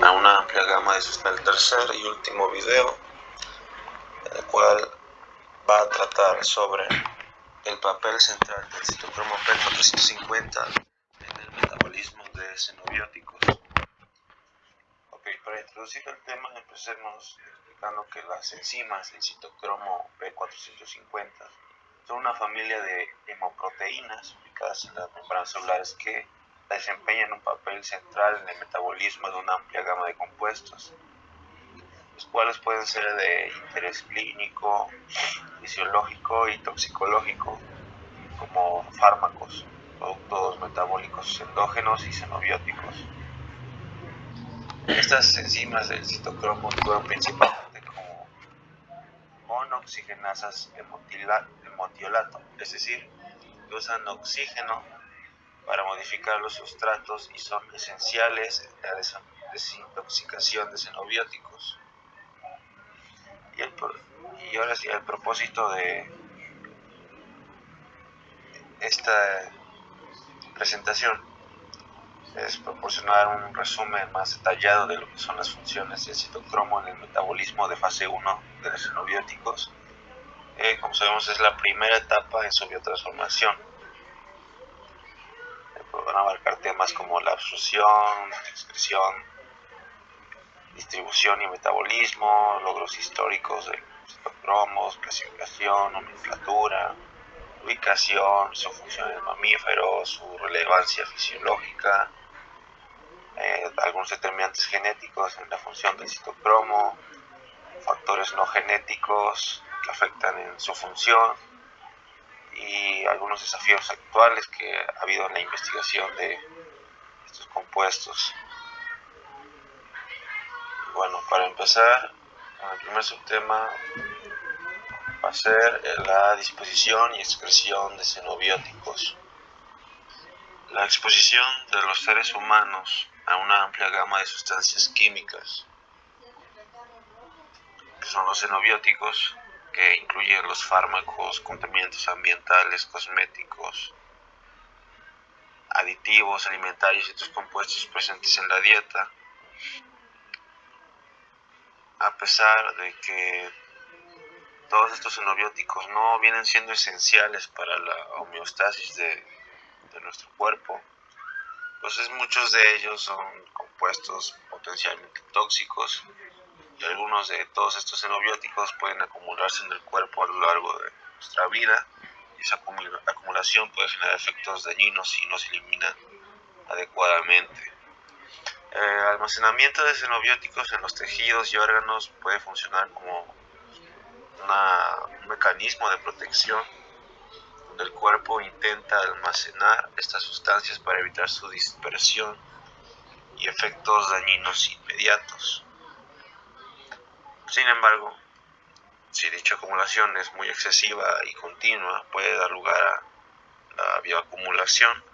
a una amplia gama de sustancias. El tercer y último video, el cual va a tratar sobre el papel central del citocromo P450 en el metabolismo de xenobióticos. Ok, para introducir el tema empecemos explicando que las enzimas del citocromo P450 son una familia de hemoproteínas ubicadas en las membranas celulares que desempeñan un papel central en el metabolismo de una amplia gama de compuestos, los cuales pueden ser de interés clínico, fisiológico y toxicológico, como fármacos, productos metabólicos endógenos y xenobióticos. Estas enzimas del citocromo actúan principalmente como monoxigenasas hematiolato, es decir, que usan oxígeno para modificar los sustratos y son esenciales en la desintoxicación de xenobióticos. Y ahora sí, el propósito de esta presentación es proporcionar un resumen más detallado de lo que son las funciones del citocromo en el metabolismo de fase 1 de los xenobióticos. Como sabemos, es la primera etapa en su biotransformación. Van a abarcar temas como la absorción, excreción, distribución y metabolismo, logros históricos de citocromos, clasificación, nomenclatura, ubicación, su función en mamíferos, su relevancia fisiológica, algunos determinantes genéticos en la función del citocromo, factores no genéticos que afectan en su función y algunos desafíos actuales que ha habido en la investigación de estos compuestos. Bueno, para empezar, el primer subtema va a ser la disposición y excreción de xenobióticos. La exposición de los seres humanos a una amplia gama de sustancias químicas, que son los xenobióticos, que incluyen los fármacos, contaminantes ambientales, cosméticos, aditivos alimentarios y otros compuestos presentes en la dieta, a pesar de que todos estos xenobióticos no vienen siendo esenciales para la homeostasis de nuestro cuerpo, pues muchos de ellos son compuestos potencialmente tóxicos y algunos de todos estos xenobióticos pueden acumularse en el cuerpo a lo largo de nuestra vida y esa acumulación puede generar efectos dañinos si no se eliminan adecuadamente. El almacenamiento de xenobióticos en los tejidos y órganos puede funcionar como un mecanismo de protección donde el cuerpo intenta almacenar estas sustancias para evitar su dispersión y efectos dañinos inmediatos. Sin embargo, si dicha acumulación es muy excesiva y continua, puede dar lugar a la bioacumulación,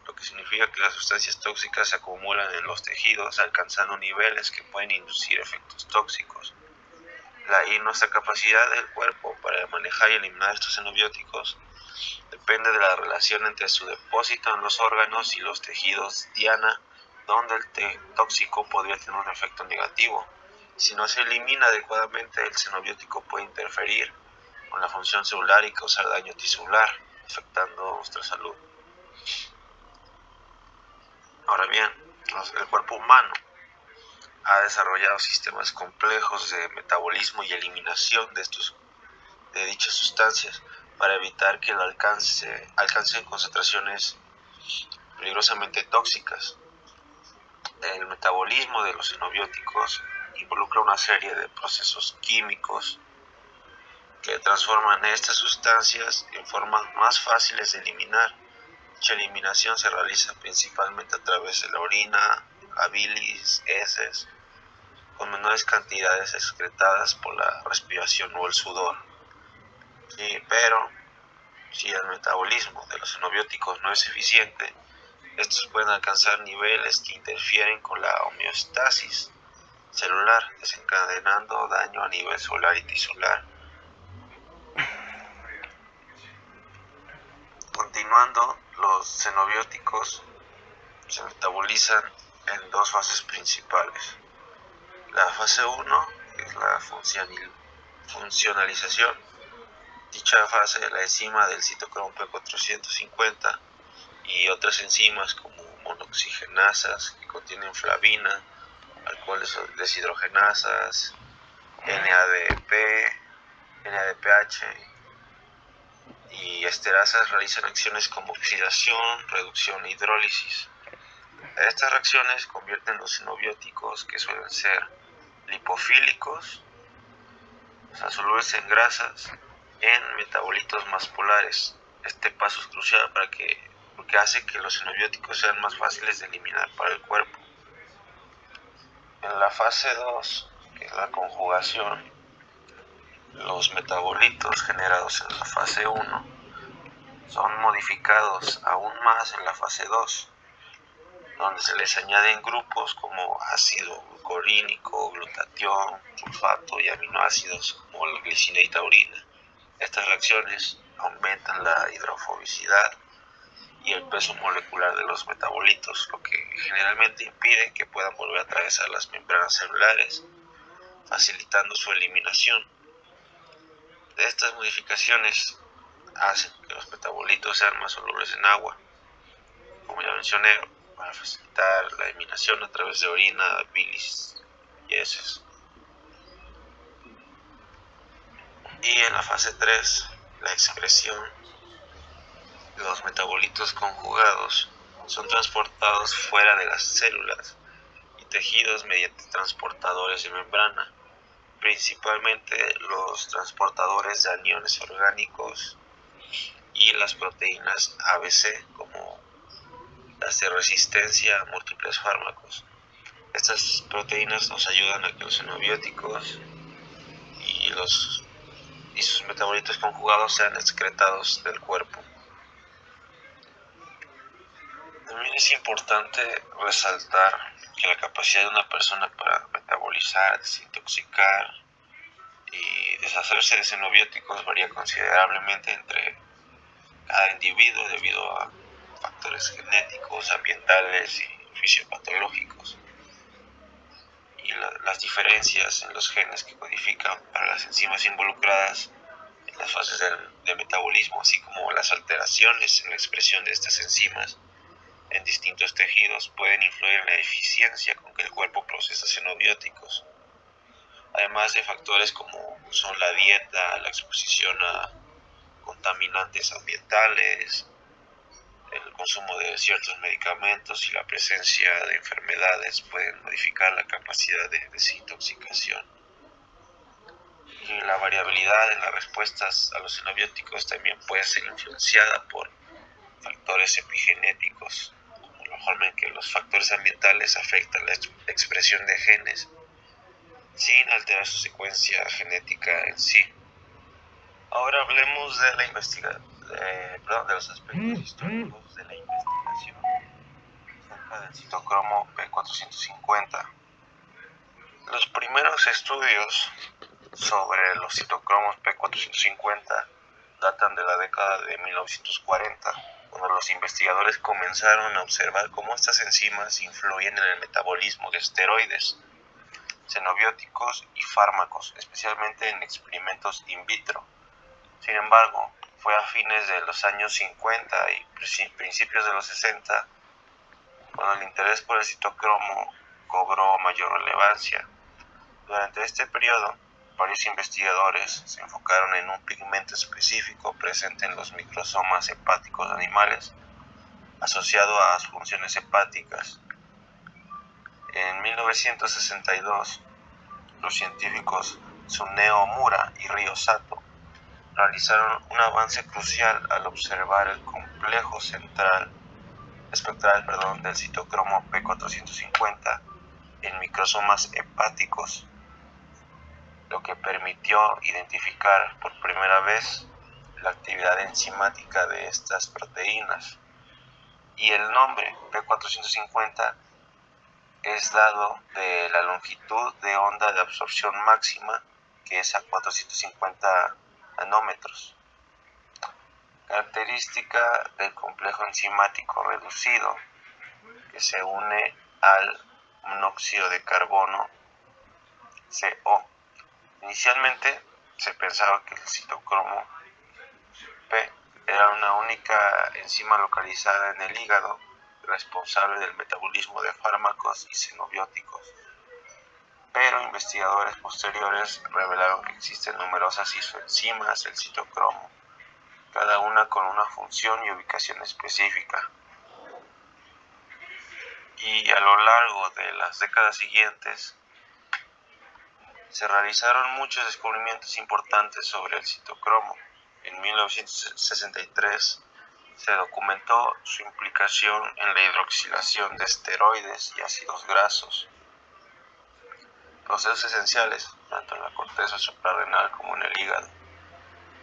lo que significa que las sustancias tóxicas se acumulan en los tejidos alcanzando niveles que pueden inducir efectos tóxicos. Y nuestra capacidad del cuerpo para manejar y eliminar estos xenobióticos depende de la relación entre su depósito en los órganos y los tejidos diana, donde el tóxico podría tener un efecto negativo. Si no se elimina adecuadamente, el xenobiótico puede interferir con la función celular y causar daño tisular, afectando nuestra salud. Ahora bien, el cuerpo humano ha desarrollado sistemas complejos de metabolismo y eliminación de dichas sustancias para evitar que alcancen concentraciones peligrosamente tóxicas. El metabolismo de los xenobióticos involucra una serie de procesos químicos que transforman estas sustancias en formas más fáciles de eliminar. Dicha eliminación se realiza principalmente a través de la orina, la bilis, heces, con menores cantidades excretadas por la respiración o el sudor. Pero si el metabolismo de los xenobióticos no es eficiente, estos pueden alcanzar niveles que interfieren con la homeostasis celular, desencadenando daño a nivel celular y tisular. Continuando, los xenobióticos se metabolizan en dos fases principales. La fase 1, que es la funcionalización. Dicha fase, la enzima del citocromo P450 y otras enzimas como monoxigenasas que contienen flavina, alcoholes deshidrogenasas, NADP, NADPH y esterasas realizan acciones como oxidación, reducción e hidrólisis. Estas reacciones convierten los xenobióticos, que suelen ser lipofílicos, o sea, solubles en grasas, en metabolitos más polares. Este paso es crucial porque hace que los xenobióticos sean más fáciles de eliminar para el cuerpo. En la fase 2, que es la conjugación, los metabolitos generados en la fase 1 son modificados aún más en la fase 2, donde se les añaden grupos como ácido glucurínico, glutatión, sulfato y aminoácidos como la glicina y taurina. Estas reacciones aumentan la hidrofobicidad y el peso molecular de los metabolitos, lo que generalmente impide que puedan volver a atravesar las membranas celulares, facilitando su eliminación. De estas modificaciones hacen que los metabolitos sean más solubles en agua, como ya mencioné, para facilitar la eliminación a través de orina, bilis y heces. Y en la fase 3, la excreción, los metabolitos conjugados son transportados fuera de las células y tejidos mediante transportadores de membrana, principalmente los transportadores de aniones orgánicos y las proteínas ABC, como las de resistencia a múltiples fármacos. Estas proteínas nos ayudan a que los xenobióticos y sus metabolitos conjugados sean excretados del cuerpo. También es importante resaltar que la capacidad de una persona para metabolizar, desintoxicar y deshacerse de xenobióticos varía considerablemente entre cada individuo debido a factores genéticos, ambientales y fisiopatológicos, y las diferencias en los genes que codifican para las enzimas involucradas en las fases de metabolismo, así como las alteraciones en la expresión de estas enzimas en distintos tejidos pueden influir en la eficiencia con que el cuerpo procesa xenobióticos, además de factores como son la dieta, la exposición a contaminantes ambientales, el consumo de ciertos medicamentos y la presencia de enfermedades pueden modificar la capacidad de desintoxicación. Y la variabilidad en las respuestas a los xenobióticos también puede ser influenciada por factores epigenéticos, como la forma en que los factores ambientales afectan la expresión de genes sin alterar su secuencia genética en sí. Ahora hablemos de de los aspectos históricos de la investigación acerca del citocromo P450. Los primeros estudios sobre los citocromos P450 datan de la década de 1940, cuando los investigadores comenzaron a observar cómo estas enzimas influyen en el metabolismo de esteroides, xenobióticos y fármacos, especialmente en experimentos in vitro. Sin embargo, fue a fines de los años 50 y principios de los 60 cuando el interés por el citocromo cobró mayor relevancia. Durante este periodo, varios investigadores se enfocaron en un pigmento específico presente en los microsomas hepáticos de animales, asociado a las funciones hepáticas. En 1962, los científicos Tsuneo Mura y Ryo Sato realizaron un avance crucial al observar el complejo espectral del citocromo P450 en microsomas hepáticos, lo que permitió identificar por primera vez la actividad enzimática de estas proteínas. Y el nombre P450 es dado de la longitud de onda de absorción máxima, que es a 450 nanómetros. Característica del complejo enzimático reducido que se une al monóxido de carbono CO. Inicialmente se pensaba que el citocromo P era una única enzima localizada en el hígado responsable del metabolismo de fármacos y xenobióticos, pero investigadores posteriores revelaron que existen numerosas isoenzimas del citocromo, cada una con una función y ubicación específica. Y a lo largo de las décadas siguientes se realizaron muchos descubrimientos importantes sobre el citocromo. En 1963 se documentó su implicación en la hidroxilación de esteroides y ácidos grasos, procesos esenciales tanto en la corteza suprarrenal como en el hígado.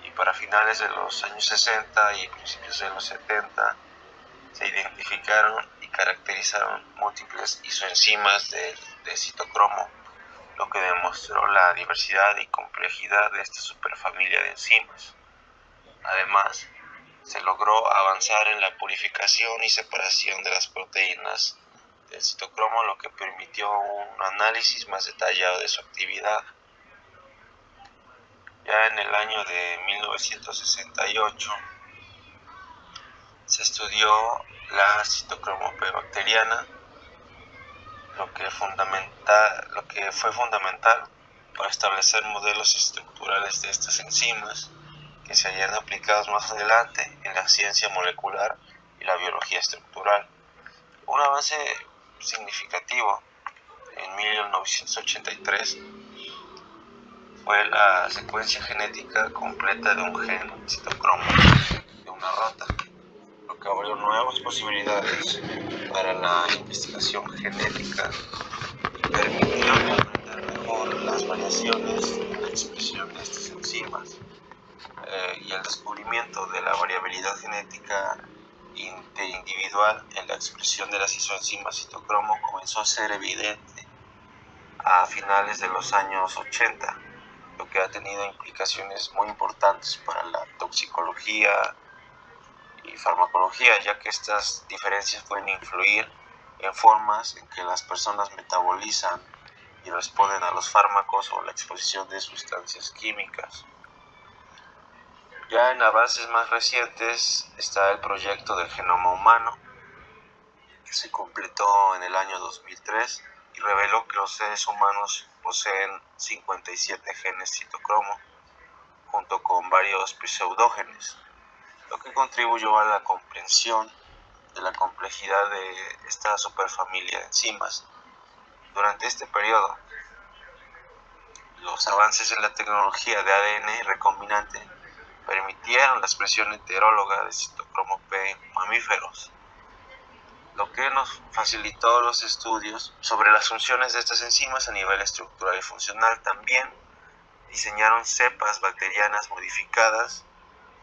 Y para finales de los años 60 y principios de los 70 se identificaron y caracterizaron múltiples isoenzimas de citocromo, lo que demostró la diversidad y complejidad de esta superfamilia de enzimas. Además, se logró avanzar en la purificación y separación de las proteínas del citocromo, lo que permitió un análisis más detallado de su actividad. Ya en el año de 1968 se estudió la citocromo P bacteriana, lo que fue fundamental para establecer modelos estructurales de estas enzimas que serían aplicados más adelante en la ciencia molecular y la biología estructural. Un avance significativo en 1983 fue la secuencia genética completa de un gen citocromo de una rata, lo que abrió nuevas posibilidades para la investigación genética y permitió comprender mejor las variaciones en la expresión de estas enzimas. Y el descubrimiento de la variabilidad genética interindividual en la expresión de las isoenzimas citocromo comenzó a ser evidente a finales de los años 80, lo que ha tenido implicaciones muy importantes para la toxicología y farmacología, ya que estas diferencias pueden influir en formas en que las personas metabolizan y responden a los fármacos o la exposición de sustancias químicas. Ya en avances más recientes está el proyecto del genoma humano, que se completó en el año 2003 y reveló que los seres humanos poseen 57 genes citocromo, junto con varios pseudógenes, lo que contribuyó a la comprensión de la complejidad de esta superfamilia de enzimas. Durante este periodo, los avances en la tecnología de ADN recombinante permitieron la expresión heteróloga de citocromo P en mamíferos, lo que nos facilitó los estudios sobre las funciones de estas enzimas a nivel estructural y funcional. También diseñaron cepas bacterianas modificadas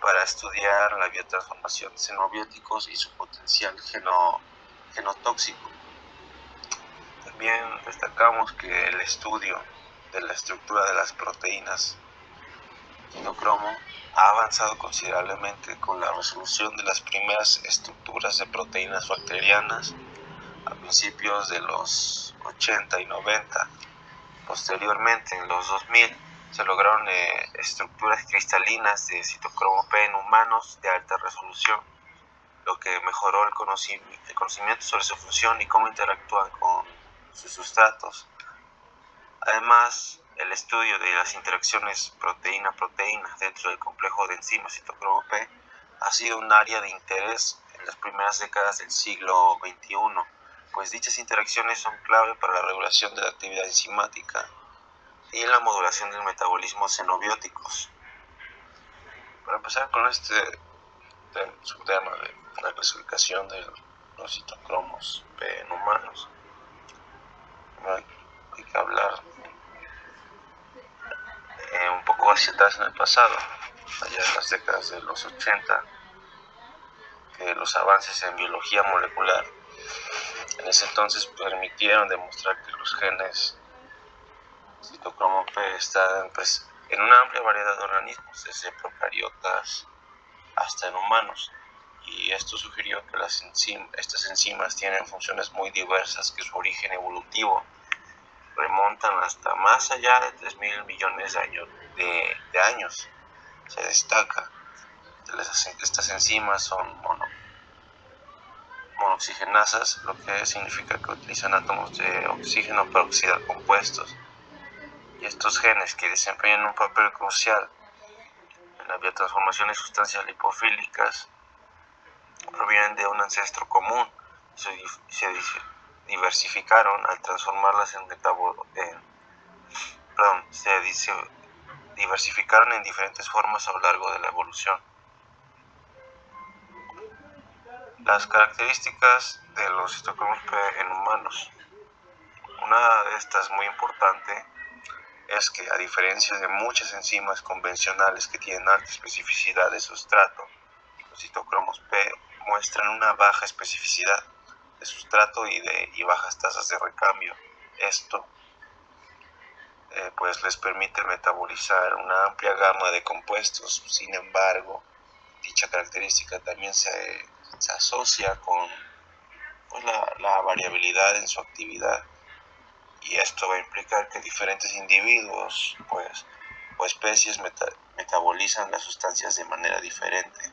para estudiar la biotransformación de xenobióticos y su potencial genotóxico. También destacamos que el estudio de la estructura de las proteínas citocromo ha avanzado considerablemente con la resolución de las primeras estructuras de proteínas bacterianas a principios de los 80 y 90. Posteriormente, en los 2000, se lograron estructuras cristalinas de citocromo P en humanos de alta resolución, lo que mejoró el conocimiento sobre su función y cómo interactúan con sus sustratos. Además, el estudio de las interacciones proteína-proteína dentro del complejo de enzimas citocromo P ha sido un área de interés en las primeras décadas del siglo XXI, pues dichas interacciones son clave para la regulación de la actividad enzimática y en la modulación del metabolismo de xenobióticos. Para empezar con este subtema de la clasificación de los citocromos P en humanos, hay que hablar un poco hacia atrás en el pasado, allá en las décadas de los 80, que los avances en biología molecular en ese entonces permitieron demostrar que los genes citocromo P están en una amplia variedad de organismos, desde procariotas hasta en humanos. Y esto sugirió que estas enzimas tienen funciones muy diversas que su origen evolutivo remontan hasta más allá de 3.000 millones de años. Se destaca que estas enzimas son monooxigenasas, lo que significa que utilizan átomos de oxígeno para oxidar compuestos. Y estos genes, que desempeñan un papel crucial en la biotransformación de sustancias lipofílicas, provienen de un ancestro común. Se diversificaron al transformarlas se diversificaron en diferentes formas a lo largo de la evolución. Las características de los citocromos P en humanos. Una de estas muy importante es que, a diferencia de muchas enzimas convencionales que tienen alta especificidad de sustrato, los citocromos P muestran una baja especificidad de sustrato y bajas tasas de recambio. Esto pues les permite metabolizar una amplia gama de compuestos. Sin embargo, dicha característica también se asocia con la variabilidad en su actividad, y esto va a implicar que diferentes individuos o especies metabolizan las sustancias de manera diferente.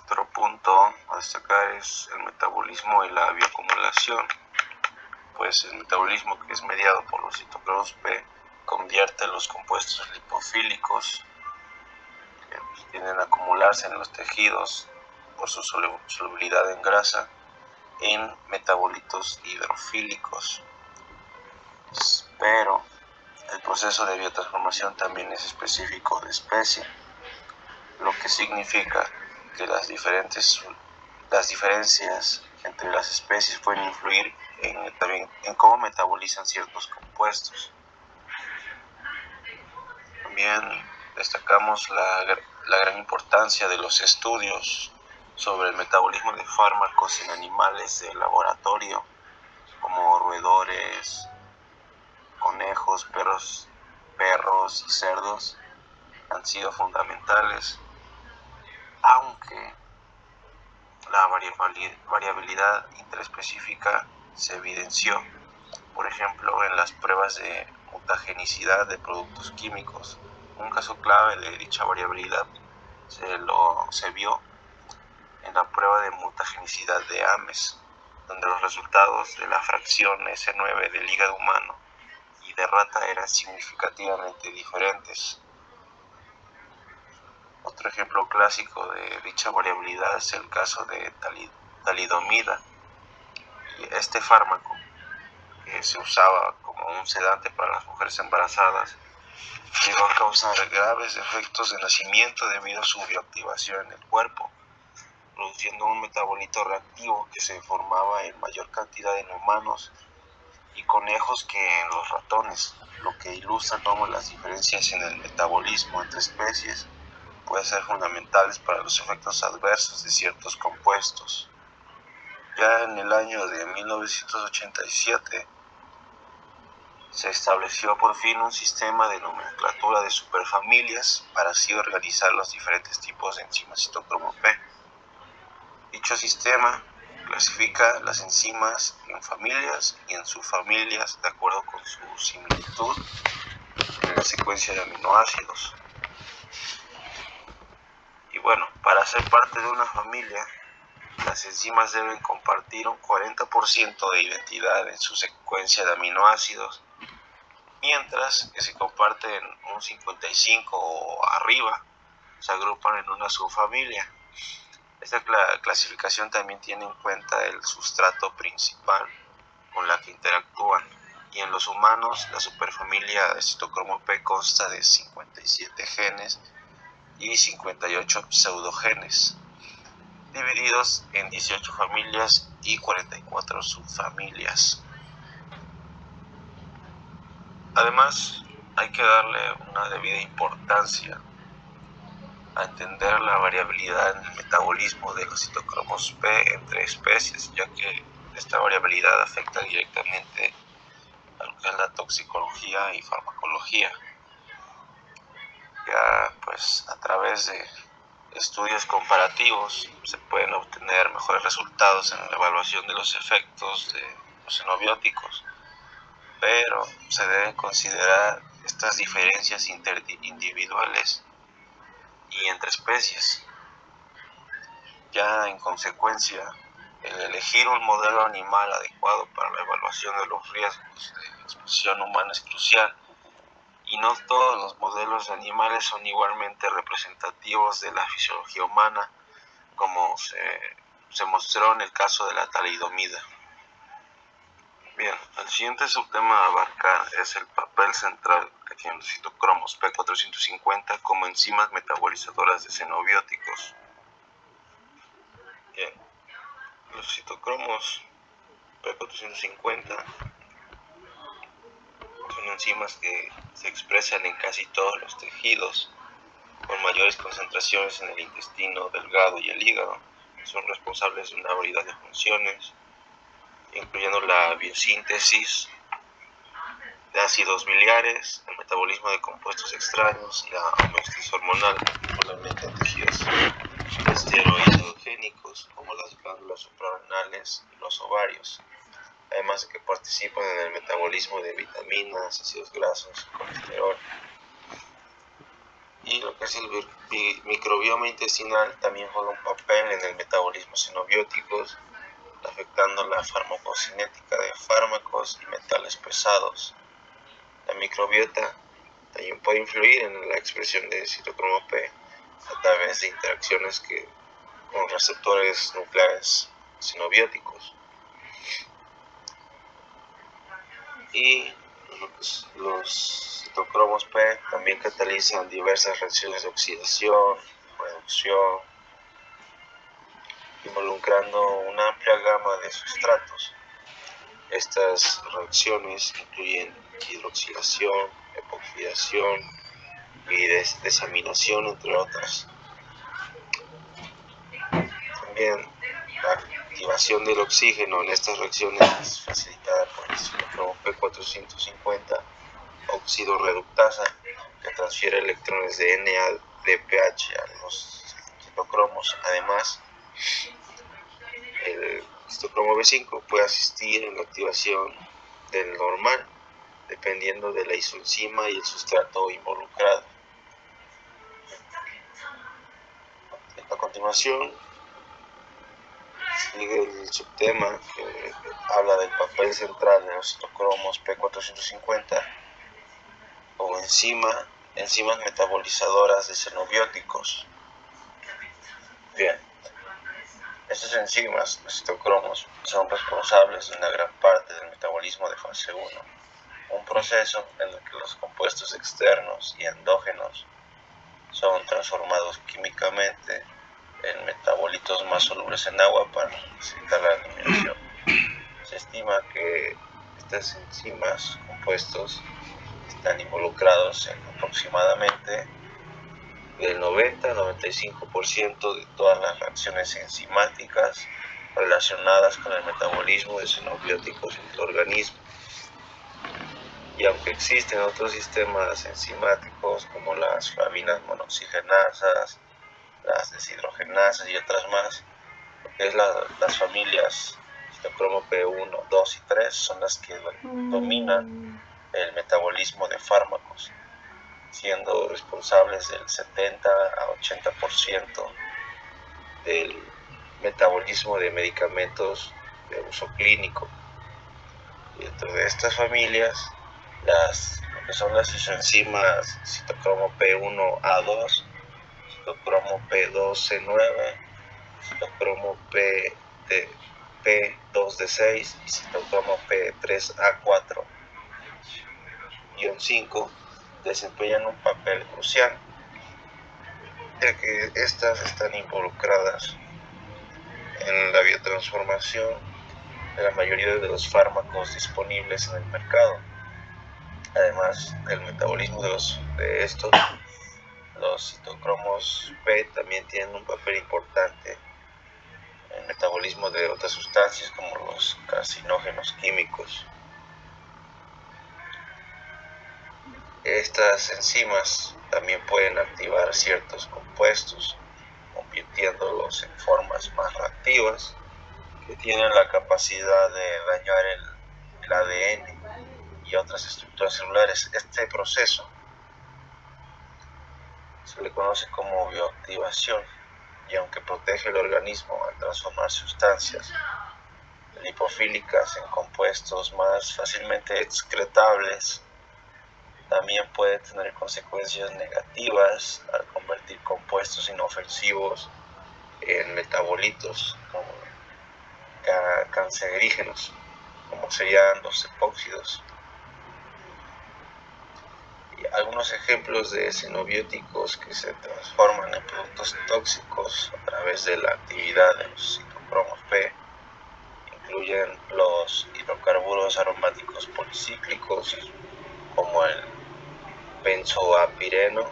Otro punto a destacar es el metabolismo y la bioacumulación. Pues el metabolismo, que es mediado por los citocromos P, convierte los compuestos lipofílicos que tienden a acumularse en los tejidos por su solubilidad en grasa en metabolitos hidrofílicos. Pero el proceso de biotransformación también es específico de especie, lo que significa que las diferencias entre las especies pueden influir también en cómo metabolizan ciertos compuestos. También destacamos la gran importancia de los estudios sobre el metabolismo de fármacos en animales de laboratorio, como roedores, conejos, perros y cerdos. Han sido fundamentales, aunque la variabilidad interespecífica se evidenció, por ejemplo, en las pruebas de mutagenicidad de productos químicos. Un caso clave de dicha variabilidad se vio en la prueba de mutagenicidad de Ames, donde los resultados de la fracción S9 del hígado humano y de rata eran significativamente diferentes. Otro ejemplo clásico de dicha variabilidad es el caso de talidomida. Y este fármaco, que se usaba como un sedante para las mujeres embarazadas, llegó a causar graves efectos de nacimiento debido a su bioactivación en el cuerpo, produciendo un metabolito reactivo que se formaba en mayor cantidad en humanos y conejos que en los ratones, lo que ilustra cómo las diferencias en el metabolismo entre especies pueden ser fundamentales para los efectos adversos de ciertos compuestos. Ya en el año de 1987 se estableció por fin un sistema de nomenclatura de superfamilias para así organizar los diferentes tipos de enzimas citocromo P. Dicho sistema clasifica las enzimas en familias y en subfamilias de acuerdo con su similitud en la secuencia de aminoácidos. Y bueno, para ser parte de una familia, las enzimas deben compartir un 40% de identidad en su secuencia de aminoácidos, mientras que si comparten un 55% o arriba, se agrupan en una subfamilia. Esta clasificación también tiene en cuenta el sustrato principal con la que interactúan, y en los humanos la superfamilia de citocromo P consta de 57 genes y 58 pseudogenes, divididos en 18 familias y 44 subfamilias. Además, hay que darle una debida importancia a entender la variabilidad en el metabolismo de los citocromos P entre especies, ya que esta variabilidad afecta directamente a lo que es la toxicología y farmacología. Ya pues a través de estudios comparativos se pueden obtener mejores resultados en la evaluación de los efectos de los xenobióticos, pero se deben considerar estas diferencias individuales y entre especies. Ya en consecuencia, el elegir un modelo animal adecuado para la evaluación de los riesgos de exposición humana es crucial, y no todos los modelos animales son igualmente representativos de la fisiología humana, como se mostró en el caso de la talidomida. Bien, el siguiente subtema a abarcar es el papel central que tienen los citocromos P450 como enzimas metabolizadoras de xenobióticos. Bien, los citocromos P450 son enzimas que se expresan en casi todos los tejidos, con mayores concentraciones en el intestino delgado y el hígado. Son responsables de una variedad de funciones, incluyendo la biosíntesis de ácidos biliares, el metabolismo de compuestos extraños y la homeostasis hormonal, particularmente en tejidos esteroidogénicos como las glándulas suprarrenales y los ovarios, además de que participan en el metabolismo de vitaminas, ácidos grasos, colesterol. Y lo que es el microbioma intestinal también juega un papel en el metabolismo de xenobióticos, afectando la farmacocinética de fármacos y metales pesados. La microbiota también puede influir en la expresión de citocromo P a través de interacciones con receptores nucleares xenobióticos. Y los citocromos P también catalizan diversas reacciones de oxidación, reducción, involucrando una amplia gama de sustratos. Estas reacciones incluyen hidroxilación, epoxidación y desaminación, entre otras. También la activación del oxígeno en estas reacciones es facilitada por el citocromo P450 óxido reductasa, que transfiere electrones de NADPH a los citocromos. Además, el citocromo B5 puede asistir en la activación del normal, dependiendo de la isoenzima y el sustrato involucrado. A continuación, sigue el subtema que habla del papel central de los citocromos P450 o enzimas metabolizadoras de xenobióticos. Bien, estas enzimas, los citocromos, son responsables de una gran parte del metabolismo de fase 1, un proceso en el que los compuestos externos y endógenos son transformados químicamente en metabolitos más solubles en agua para facilitar la eliminación. Se estima que estas enzimas compuestos están involucrados en aproximadamente del 90-95% de todas las reacciones enzimáticas relacionadas con el metabolismo de xenobióticos en el organismo. Y aunque existen otros sistemas enzimáticos como las flavonas monoxigenasas, las deshidrogenasas y otras más, las familias citocromo P1, 2 y 3 son las que dominan el metabolismo de fármacos, siendo responsables del 70 a 80% del metabolismo de medicamentos de uso clínico. Y dentro de estas familias, lo que son las isoenzimas citocromo P1A2, citocromo P2C9, citocromo P2D6 y citocromo P3A4-5 desempeñan un papel crucial, ya que estas están involucradas en la biotransformación de la mayoría de los fármacos disponibles en el mercado. Además del metabolismo de estos, los citocromos P también tienen un papel importante en el metabolismo de otras sustancias como los carcinógenos químicos. Estas enzimas también pueden activar ciertos compuestos, convirtiéndolos en formas más reactivas que tienen la capacidad de dañar el ADN y otras estructuras celulares. Este proceso se le conoce como bioactivación, y aunque protege el organismo al transformar sustancias lipofílicas en compuestos más fácilmente excretables, también puede tener consecuencias negativas al convertir compuestos inofensivos en metabolitos como cancerígenos, como serían los epóxidos. Y algunos ejemplos de xenobióticos que se transforman en productos tóxicos a través de la actividad de los citocromos P incluyen los hidrocarburos aromáticos policíclicos, como el benzoapireno,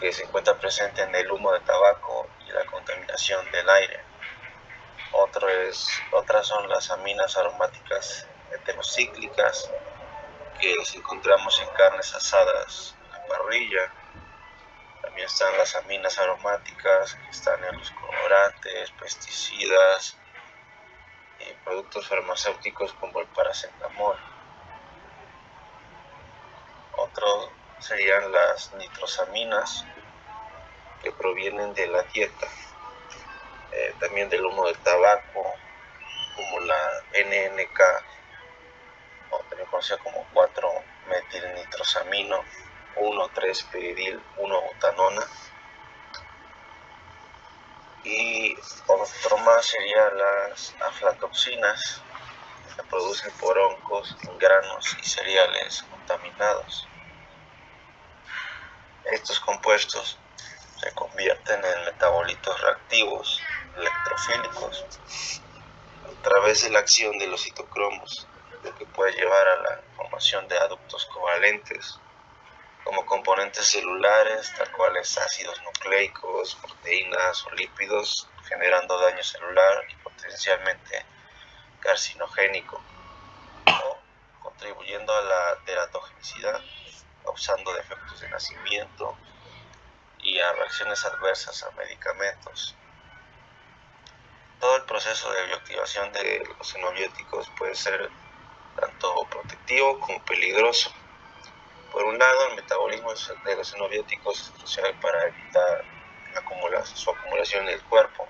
que se encuentra presente en el humo de tabaco y la contaminación del aire. Otras son las aminas aromáticas heterocíclicas, que las encontramos en carnes asadas en la parrilla. También están las aminas aromáticas que están en los colorantes, pesticidas y productos farmacéuticos como el paracetamol. Otro serían las nitrosaminas, que provienen de la dieta, también del humo del tabaco, como la NNK, o también conocida como 4-metilnitrosamino, 1,3-piridil-1-butanona. Y otro más serían las aflatoxinas, que se producen por hongos en granos y cereales contaminados. Estos compuestos se convierten en metabolitos reactivos electrofílicos a través de la acción de los citocromos, lo que puede llevar a la formación de aductos covalentes como componentes celulares, tal cuales ácidos nucleicos, proteínas o lípidos, generando daño celular y potencialmente carcinogénico, o contribuyendo a la teratogenicidad, causando defectos de nacimiento y a reacciones adversas a medicamentos. Todo el proceso de bioactivación de los xenobióticos puede ser tanto protectivo como peligroso. Por un lado, el metabolismo de los xenobióticos es crucial para evitar su acumulación en el cuerpo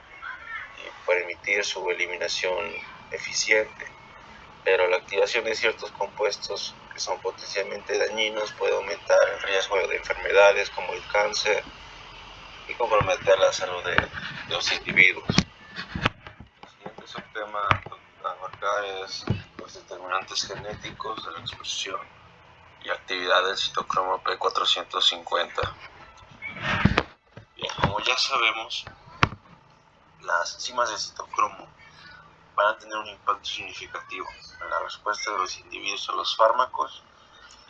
y permitir su eliminación eficiente, pero la activación de ciertos compuestos que son potencialmente dañinos puede aumentar el riesgo de enfermedades como el cáncer y comprometer la salud de los individuos. El siguiente subtema a abarcar es los determinantes genéticos de la exposición y actividad del citocromo P450. Bien, como ya sabemos, las enzimas del citocromo van a tener un impacto significativo en la respuesta de los individuos a los fármacos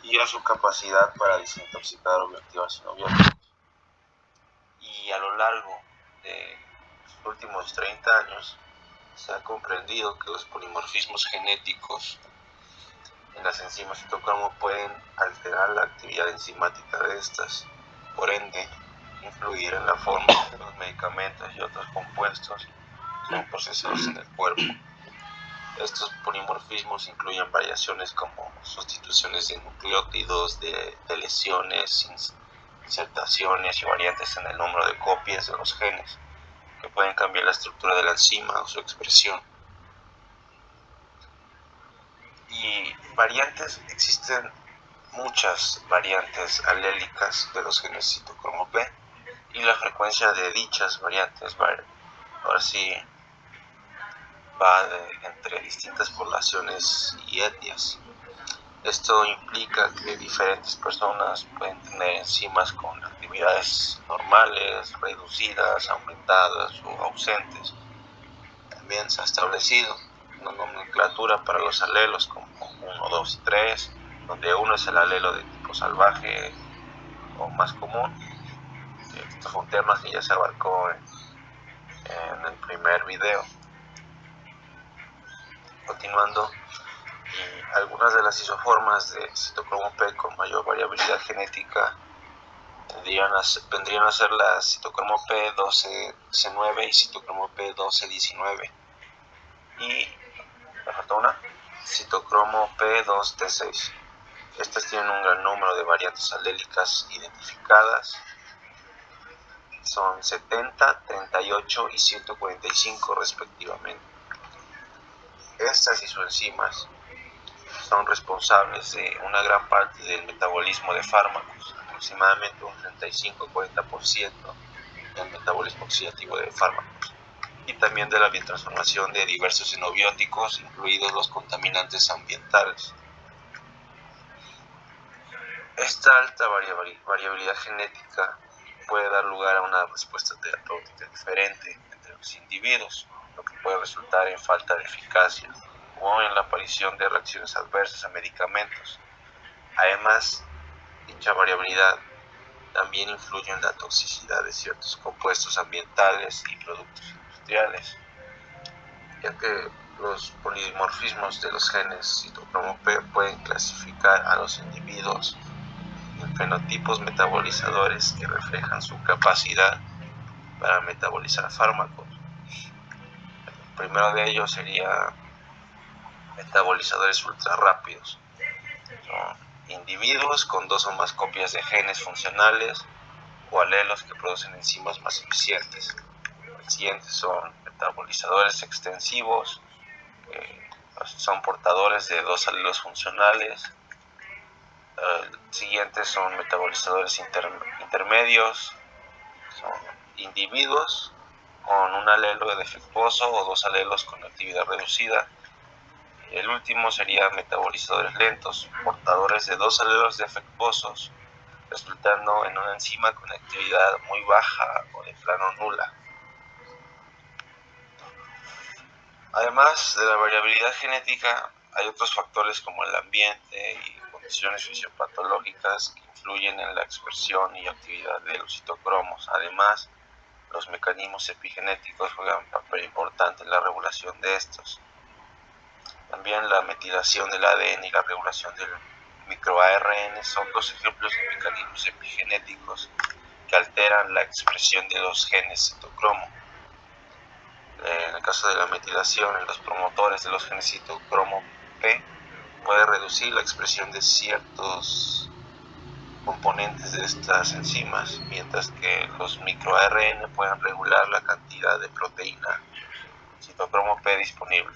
y a su capacidad para desintoxicar o bioactivar xenobióticos. Y a lo largo de los últimos 30 años se ha comprendido que los polimorfismos genéticos en las enzimas citocromo pueden alterar la actividad enzimática de estas, por ende influir en la forma de los medicamentos y otros compuestos que son procesados en el cuerpo. Estos polimorfismos incluyen variaciones como sustituciones de nucleótidos, de lesiones, insertaciones y variantes en el número de copias de los genes, que pueden cambiar la estructura de la enzima o su expresión. Y variantes, existen muchas variantes alélicas de los genes citocromo P, y la frecuencia de dichas variantes ahora sí va entre distintas poblaciones y etnias. Esto implica que diferentes personas pueden tener enzimas con actividades normales, reducidas, aumentadas o ausentes. También se ha establecido una nomenclatura para los alelos como 1, 2 y 3, donde 1 es el alelo de tipo salvaje o más común. Esto fue un tema que ya se abarcó en el primer video. Continuando, Algunas de las isoformas de citocromo P con mayor variabilidad genética vendrían a ser la citocromo P12C9 y citocromo P1219. Y me faltó una, citocromo P2T6. Estas tienen un gran número de variantes alélicas identificadas. Son 70, 38 y 145 respectivamente. Estas y sus enzimas son responsables de una gran parte del metabolismo de fármacos, aproximadamente un 35-40% del metabolismo oxidativo de fármacos, y también de la biotransformación de diversos xenobióticos, incluidos los contaminantes ambientales. Esta alta variabilidad genética puede dar lugar a una respuesta terapéutica diferente entre los individuos, lo que puede resultar en falta de eficacia o en la aparición de reacciones adversas a medicamentos. Además, dicha variabilidad también influye en la toxicidad de ciertos compuestos ambientales y productos industriales, ya que los polimorfismos de los genes citocromo P pueden clasificar a los individuos en fenotipos metabolizadores que reflejan su capacidad para metabolizar fármacos. El primero de ellos sería metabolizadores ultra rápidos. Son individuos con 2 o más copias de genes funcionales o alelos que producen enzimas más eficientes. Los siguientes son metabolizadores extensivos, son portadores de 2 alelos funcionales. Siguientes son metabolizadores intermedios, son individuos con un alelo defectuoso o 2 alelos con actividad reducida. El último sería metabolizadores lentos, portadores de 2 alelos defectuosos, resultando en una enzima con actividad muy baja o de plano nula. Además de la variabilidad genética, hay otros factores como el ambiente y condiciones fisiopatológicas que influyen en la expresión y actividad de los citocromos. Además, los mecanismos epigenéticos juegan un papel importante en la regulación de estos. También la metilación del ADN y la regulación del microARN son 2 ejemplos de mecanismos epigenéticos que alteran la expresión de los genes citocromo. En el caso de la metilación, en los promotores de los genes citocromo P puede reducir la expresión de ciertos componentes de estas enzimas, mientras que los microARN pueden regular la cantidad de proteína citocromo P disponible.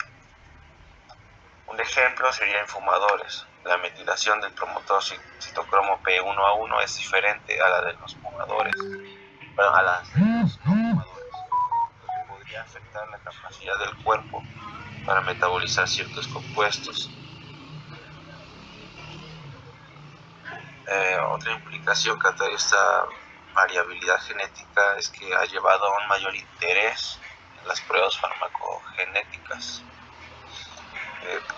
Un ejemplo sería en fumadores. La metilación del promotor citocromo P1A1 es diferente a la de los fumadores, a las de los no fumadores, lo que podría afectar la capacidad del cuerpo para metabolizar ciertos compuestos. Otra implicación que trae esta variabilidad genética es que ha llevado a un mayor interés en las pruebas farmacogenéticas.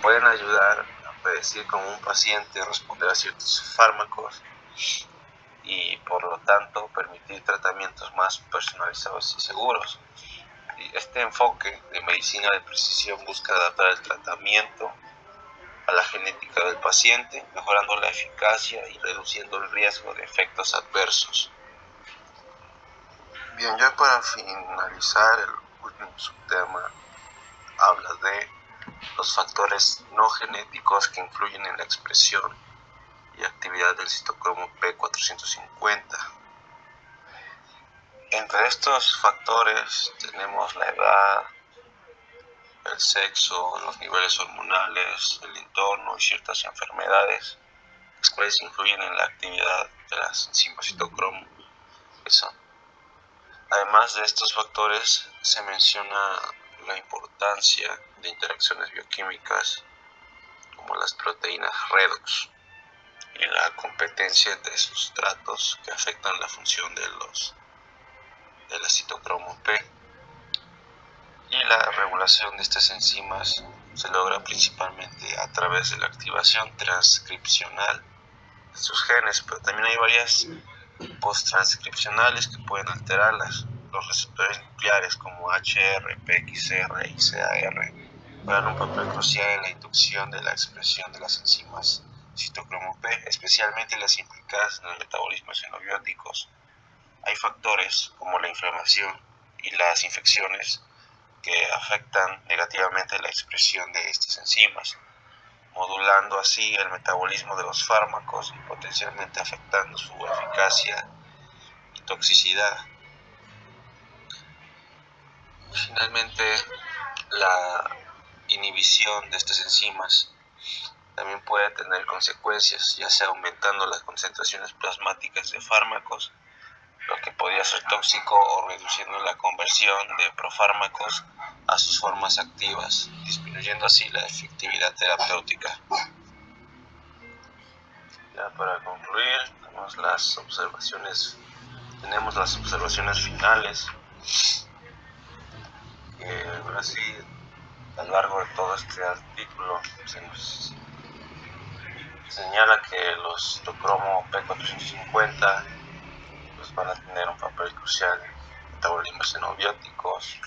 Pueden ayudar a predecir cómo un paciente responderá a ciertos fármacos y por lo tanto permitir tratamientos más personalizados y seguros. Y este enfoque de medicina de precisión busca adaptar el tratamiento a la genética del paciente, mejorando la eficacia y reduciendo el riesgo de efectos adversos. Bien, ya para finalizar, el último subtema habla de los factores no genéticos que influyen en la expresión y actividad del citocromo P450. Entre estos factores tenemos la edad, el sexo, los niveles hormonales, el entorno y ciertas enfermedades, las cuales influyen en la actividad de las enzimas citocromo. Además de estos factores, se menciona la importancia de interacciones bioquímicas como las proteínas redox y la competencia entre sustratos que afectan la función de la citocromo P. Y la regulación de estas enzimas se logra principalmente a través de la activación transcripcional de sus genes, pero también hay varias posttranscripcionales que pueden alterarlas. Los receptores nucleares como HR, PXR y CAR juegan un papel crucial en la inducción de la expresión de las enzimas citocromo P, especialmente las implicadas en el metabolismo de xenobióticos. Hay factores como la inflamación y las infecciones que afectan negativamente la expresión de estas enzimas, modulando así el metabolismo de los fármacos y potencialmente afectando su eficacia y toxicidad. Finalmente, la inhibición de estas enzimas también puede tener consecuencias, ya sea aumentando las concentraciones plasmáticas de fármacos, lo que podría ser tóxico, o reduciendo la conversión de profármacos a sus formas activas, disminuyendo así la efectividad terapéutica. Ya para concluir, tenemos las observaciones finales, que ahora sí, a lo largo de todo este artículo se nos señala que los citocromo P450 pues van a tener un papel crucial en metabolismos xenobióticos,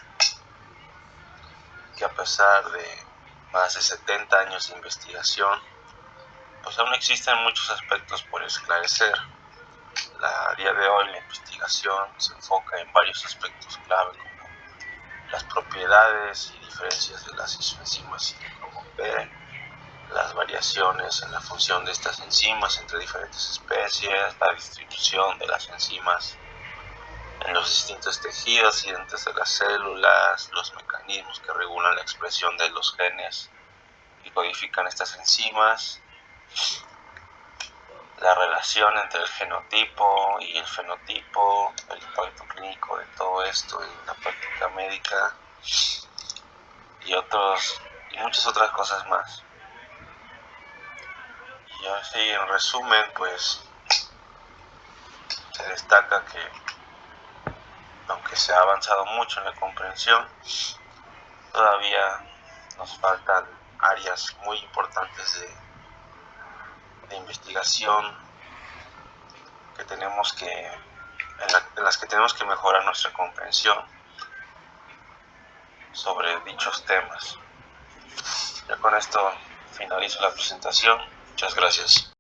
que a pesar de más de 70 años de investigación, pues aún existen muchos aspectos por esclarecer. A día de hoy la investigación se enfoca en varios aspectos clave, como las propiedades y diferencias de las isoenzimas citocromo P, las variaciones en la función de estas enzimas entre diferentes especies, la distribución de las enzimas en los distintos tejidos y dentro de las células, los mecanismos que regulan la expresión de los genes y codifican estas enzimas, la relación entre el genotipo y el fenotipo, el impacto clínico de todo esto en la práctica médica y muchas otras cosas más. Y así, en resumen, pues se destaca que aunque se ha avanzado mucho en la comprensión, todavía nos faltan áreas muy importantes de investigación en las que tenemos que mejorar nuestra comprensión sobre dichos temas. Ya con esto finalizo la presentación. Muchas gracias.